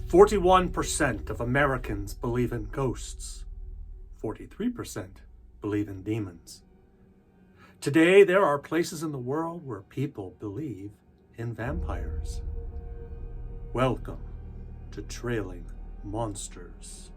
41% of Americans believe in ghosts. 43% believe in demons. Today, there are places in the world where people believe in vampires. Welcome to Trailing Monsters.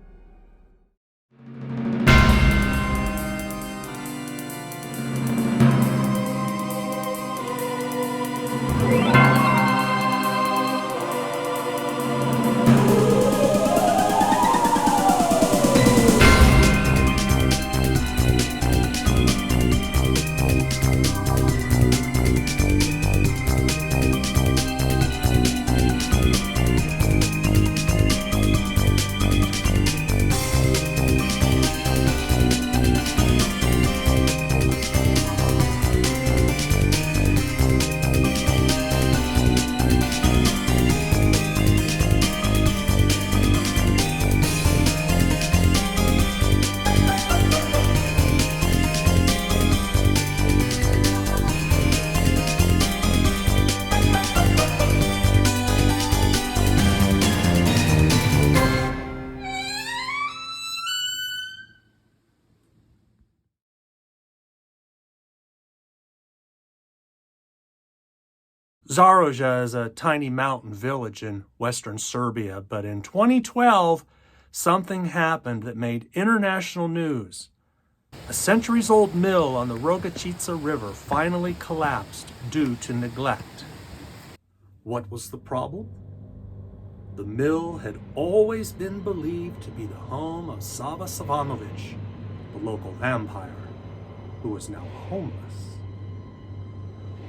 Zaroja is a tiny mountain village in western Serbia, but in 2012, something happened that made international news. A centuries-old mill on the Rogačica River finally collapsed due to neglect. What was the problem? The mill had always been believed to be the home of Sava Savanovic, the local vampire, who was now homeless.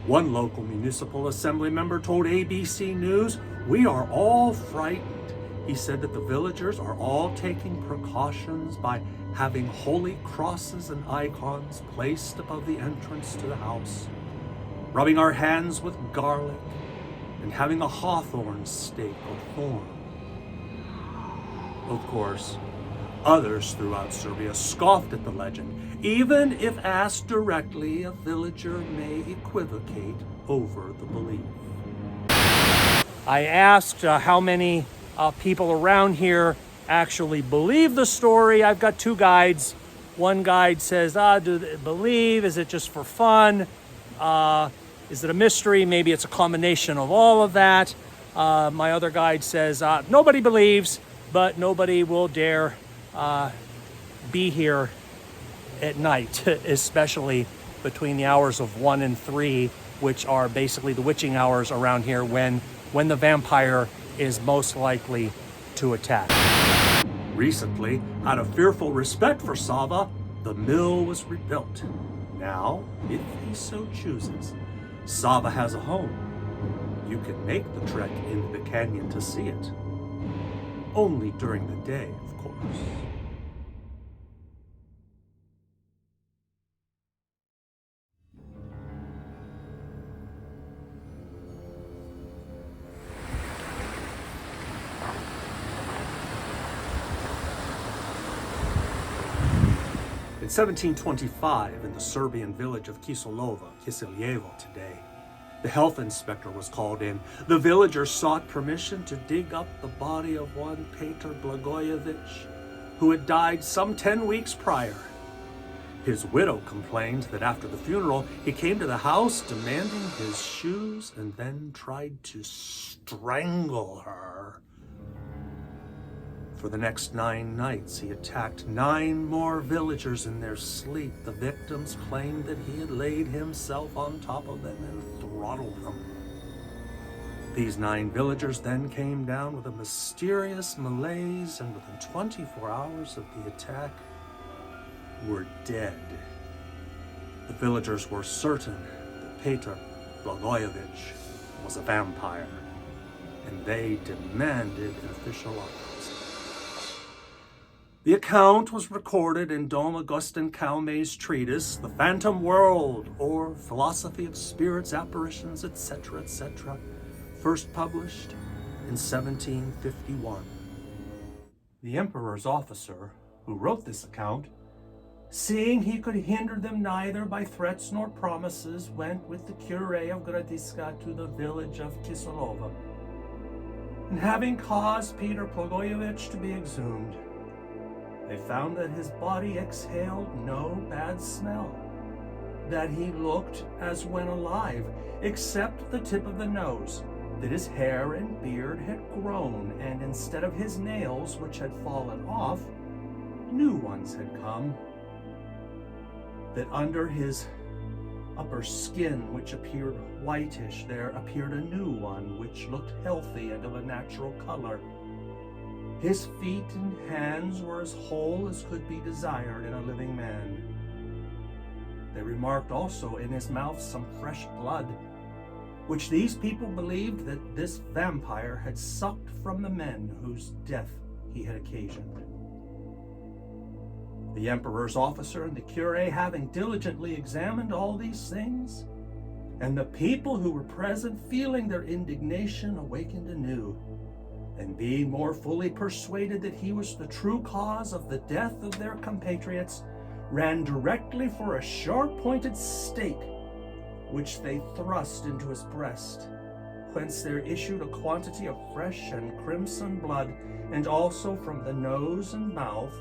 One local municipal assembly member told ABC News, "We are all frightened." He said that the villagers are all taking precautions by having holy crosses and icons placed above the entrance to the house, rubbing our hands with garlic, and having a hawthorn stake or thorn. Of course, others throughout Serbia scoffed at the legend. Even if asked directly, a villager may equivocate over the belief. I asked how many people around here actually believe the story. I've got two guides. One guide says, do they believe? Is it just for fun? Is it a mystery? Maybe it's a combination of all of that. My other guide says, nobody believes, but nobody will dare be here at night, especially between the hours of 1 and 3, which are basically the witching hours around here when the vampire is most likely to attack. Recently, out of fearful respect for Sava, the mill was rebuilt. Now, if he so chooses, Sava has a home. You can make the trek into the canyon to see it. Only during the day, of course. In 1725, in the Serbian village of Kisiljevo today, the health inspector was called in. The villagers sought permission to dig up the body of one Petar Blagojevic, who had died some 10 weeks prior. His widow complained that after the funeral, he came to the house demanding his shoes and then tried to strangle her. For the next 9 nights, he attacked 9 more villagers in their sleep. The victims claimed that he had laid himself on top of them and throttled them. These 9 villagers then came down with a mysterious malaise, and within 24 hours of the attack, were dead. The villagers were certain that Petar Blagojevic was a vampire, and they demanded an official autopsy. The account was recorded in Dom Augustin Calme's treatise, The Phantom World, or Philosophy of Spirits, Apparitions, etc., etc., first published in 1751. The emperor's officer, who wrote this account, seeing he could hinder them neither by threats nor promises, went with the cure of Gradiska to the village of Kisiljevo. and having caused Peter Blagojevich to be exhumed, they found that his body exhaled no bad smell, that he looked as when alive, except the tip of the nose, that his hair and beard had grown, and instead of his nails, which had fallen off, new ones had come, that under his upper skin, which appeared whitish, there appeared a new one, which looked healthy and of a natural color. His feet and hands were as whole as could be desired in a living man. They remarked also in his mouth some fresh blood, which these people believed that this vampire had sucked from the men whose death he had occasioned. The emperor's officer and the curé, having diligently examined all these things, and the people who were present, feeling their indignation, awakened anew, and being more fully persuaded that he was the true cause of the death of their compatriots, ran directly for a sharp-pointed stake, which they thrust into his breast, whence there issued a quantity of fresh and crimson blood, and also from the nose and mouth.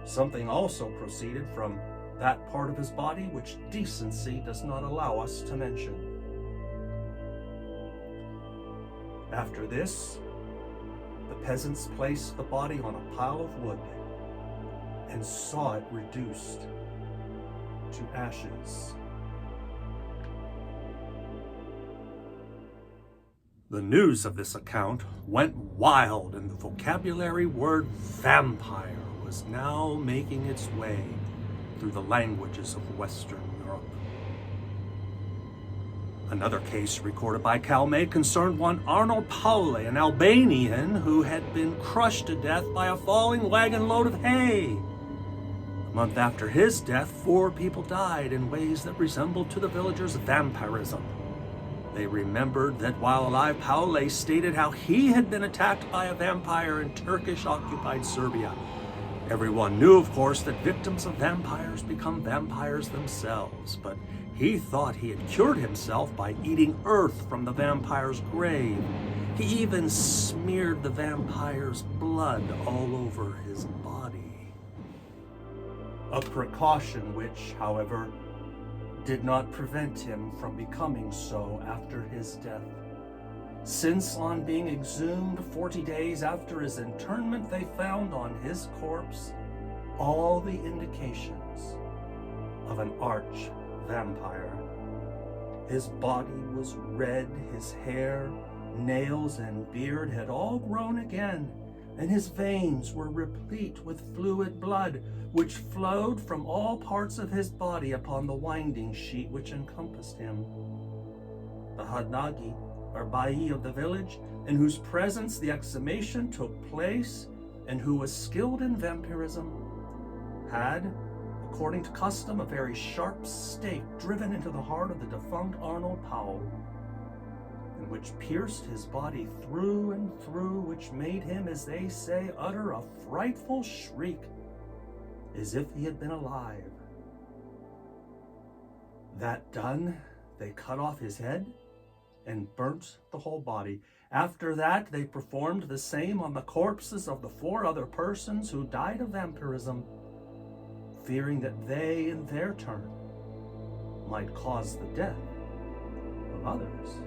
Something also proceeded from that part of his body which decency does not allow us to mention. After this, the peasants placed the body on a pile of wood and saw it reduced to ashes. The news of this account went wild, and the vocabulary word vampire was now making its way through the languages of Western Europe. Another case recorded by Calmet concerned one Arnold Powley, an Albanian who had been crushed to death by a falling wagon load of hay. A month after his death, 4 people died in ways that resembled to the villagers' vampirism. They remembered that while alive, Powley stated how he had been attacked by a vampire in Turkish-occupied Serbia. Everyone knew, of course, that victims of vampires become vampires themselves, but he thought he had cured himself by eating earth from the vampire's grave. He even smeared the vampire's blood all over his body. A precaution which, however, did not prevent him from becoming so after his death, since on being exhumed 40 days after his interment, they found on his corpse all the indications of an arch vampire. His body was red, his hair, nails, and beard had all grown again, and his veins were replete with fluid blood, which flowed from all parts of his body upon the winding sheet which encompassed him. The Hadnagi, or Bai of the village, in whose presence the exhumation took place, and who was skilled in vampirism, had, according to custom, a very sharp stake driven into the heart of the defunct Arnold Powley, and which pierced his body through and through, which made him, as they say, utter a frightful shriek, as if he had been alive. That done, they cut off his head and burnt the whole body. After that, they performed the same on the corpses of the 4 other persons who died of vampirism, fearing that they, in their turn, might cause the death of others.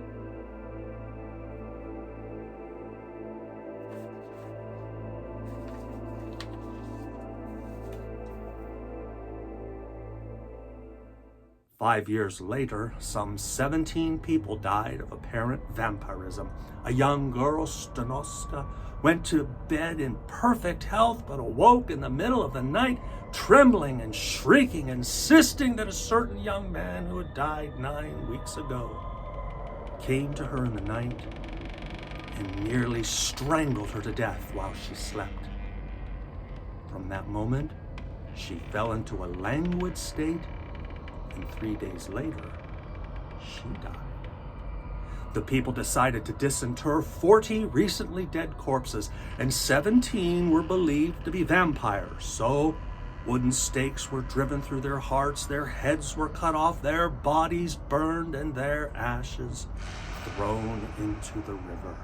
Five years later, some 17 people died of apparent vampirism. A young girl, Stanoska, went to bed in perfect health, but awoke in the middle of the night, trembling and shrieking, insisting that a certain young man who had died 9 weeks ago came to her in the night and nearly strangled her to death while she slept. From that moment, she fell into a languid state, and 3 days later, she died. The people decided to disinter 40 recently dead corpses, and 17 were believed to be vampires. So, wooden stakes were driven through their hearts, their heads were cut off, their bodies burned, and their ashes thrown into the river.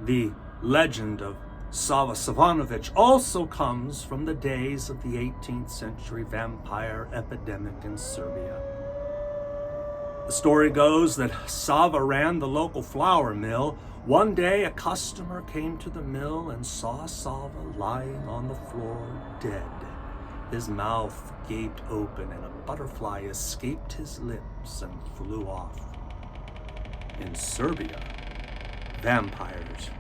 The legend of Sava Savanovic also comes from the days of the 18th century vampire epidemic in Serbia. The story goes that Sava ran the local flour mill. One day, a customer came to the mill and saw Sava lying on the floor dead. His mouth gaped open and a butterfly escaped his lips and flew off. In Serbia, vampires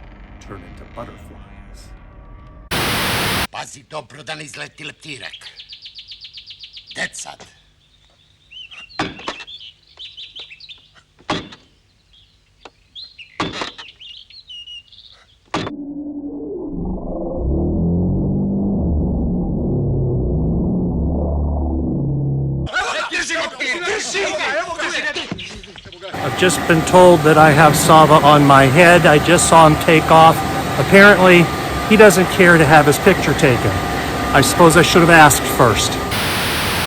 turn into butterflies. Pazi dobro da ne izleti leptirak. Dead sad. I've just been told that I have Sava on my head. I just saw him take off. Apparently, he doesn't care to have his picture taken. I suppose I should have asked first.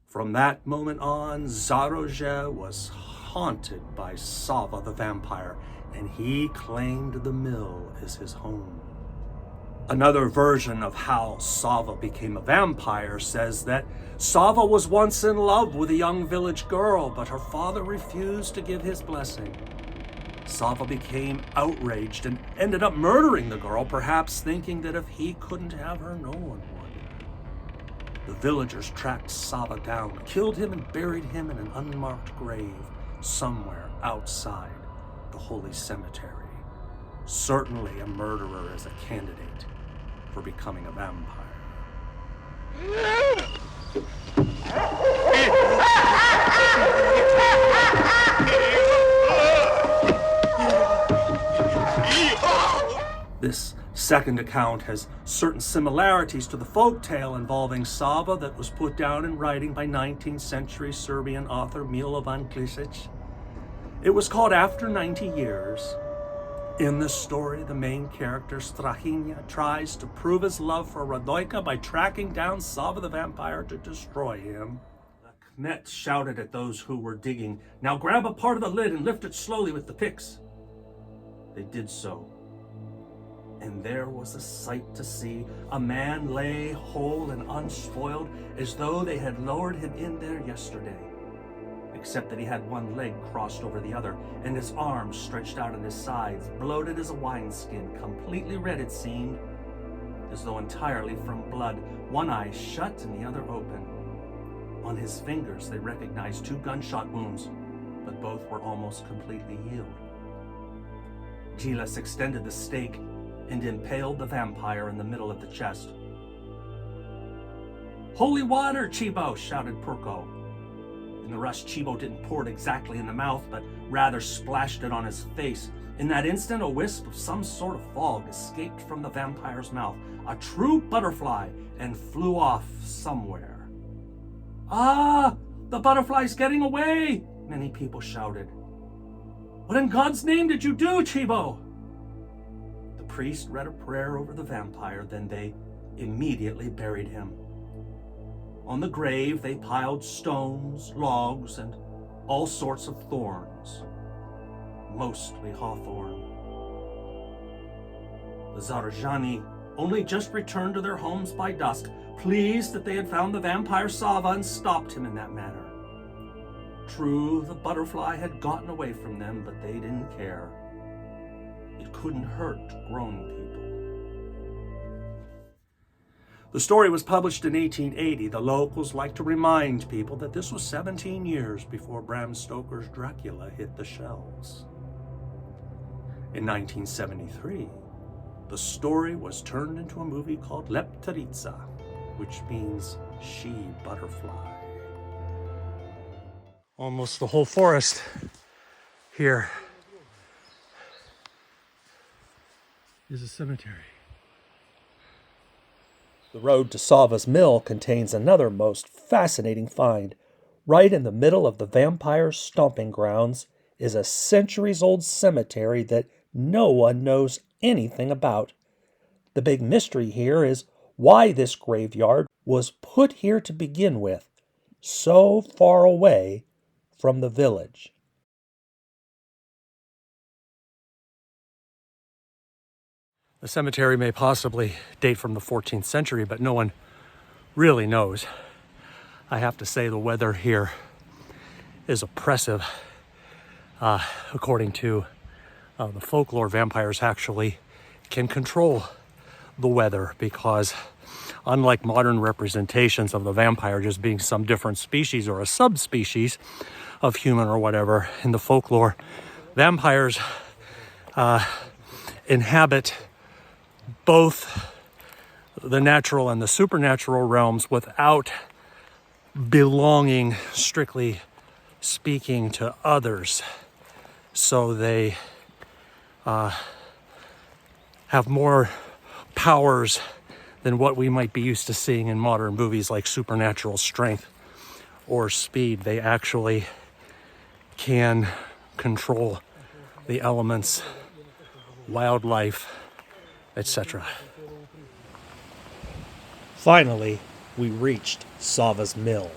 From that moment on, Zaroje was haunted by Sava the vampire, and he claimed the mill as his home. Another version of how Sava became a vampire says that Sava was once in love with a young village girl, but her father refused to give his blessing. Sava became outraged and ended up murdering the girl, perhaps thinking that if he couldn't have her, no one would. The villagers tracked Sava down, killed him, and buried him in an unmarked grave somewhere outside the holy cemetery. Certainly a murderer is a candidate for becoming a vampire. This second account has certain similarities to the folk tale involving Sava that was put down in writing by 19th century Serbian author Milovan Klisic. It was called After 90 Years. In this story, the main character, Strahinja, tries to prove his love for Radojka by tracking down Sava the vampire to destroy him. The Kmet shouted at those who were digging, "Now grab a part of the lid and lift it slowly with the picks." They did so. And there was a sight to see. A man lay whole and unspoiled, as though they had lowered him in there yesterday. Except that he had one leg crossed over the other, and his arms stretched out at his sides, bloated as a wineskin, completely red it seemed, as though entirely from blood, one eye shut and the other open. On his fingers they recognized 2 gunshot wounds, but both were almost completely healed. Gilas extended the stake and impaled the vampire in the middle of the chest. "Holy water, Chibo!" shouted Purko. In the rush, Chibo didn't pour it exactly in the mouth, but rather splashed it on his face. In that instant, a wisp of some sort of fog escaped from the vampire's mouth, a true butterfly, and flew off somewhere. "Ah! The butterfly's getting away!" many people shouted. "What in God's name did you do, Chibo?" The priest read a prayer over the vampire, then they immediately buried him. On the grave, they piled stones, logs, and all sorts of thorns, mostly hawthorn. The Zarajani only just returned to their homes by dusk, pleased that they had found the vampire Sava and stopped him in that manner. True, the butterfly had gotten away from them, but they didn't care. It couldn't hurt grown people. The story was published in 1880. The locals like to remind people that this was 17 years before Bram Stoker's Dracula hit the shelves. In 1973, the story was turned into a movie called Lepterica, which means she-butterfly. Almost the whole forest here is a cemetery. The road to Sava's mill contains another most fascinating find. Right in the middle of the vampire's stomping grounds is a centuries-old cemetery that no one knows anything about. The big mystery here is why this graveyard was put here to begin with, so far away from the village. The cemetery may possibly date from the 14th century, but no one really knows. I have to say the weather here is oppressive. According to the folklore, vampires actually can control the weather because unlike modern representations of the vampire just being some different species or a subspecies of human or whatever, in the folklore, vampires inhabit both the natural and the supernatural realms without belonging, strictly speaking, to others. So they have more powers than what we might be used to seeing in modern movies like supernatural strength or speed. They actually can control the elements, wildlife, etc. Finally, we reached Sava's mill.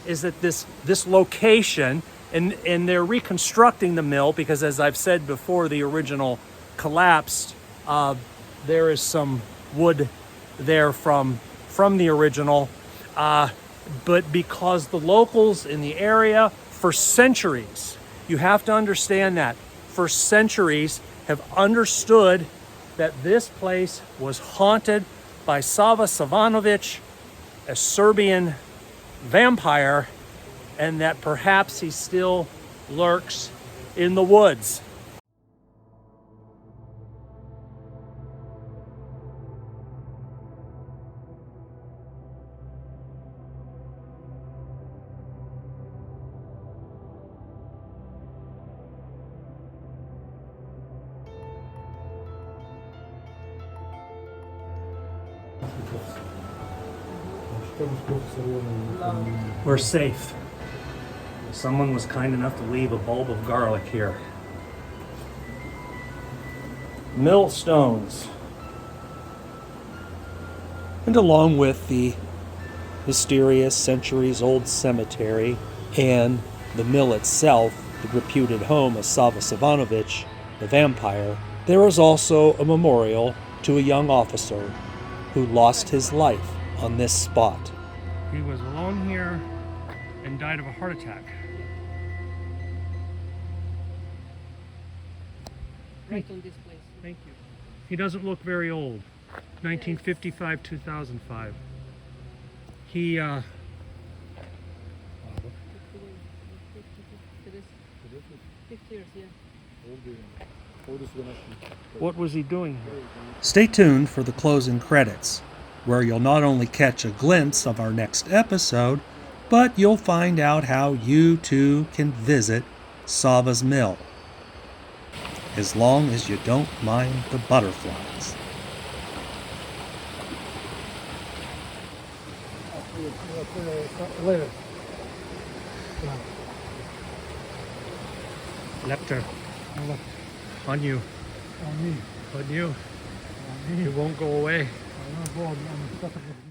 Is that this location, and they're reconstructing the mill because, as I've said before, the original collapsed. There is some wood there from the original, but because the locals in the area for centuries, you have to understand that, for centuries have understood that this place was haunted by Sava Savanovic, a Serbian vampire, and that perhaps he still lurks in the woods. We're safe. Someone was kind enough to leave a bulb of garlic here. Millstones. And along with the mysterious centuries-old cemetery and the mill itself, the reputed home of Sava Savanovic, the vampire, there is also a memorial to a young officer who lost his life on this spot. He was alone here and died of a heart attack. Right on this place. Thank you. He doesn't look very old. 1955, 2005. He, 50 years, yeah. what was he doing here? Stay tuned for the closing credits, where you'll not only catch a glimpse of our next episode, but you'll find out how you too can visit Sava's mill, as long as you don't mind the butterflies. Lepter. On you. On me. On you. On me. It won't go away. I don't go. I'm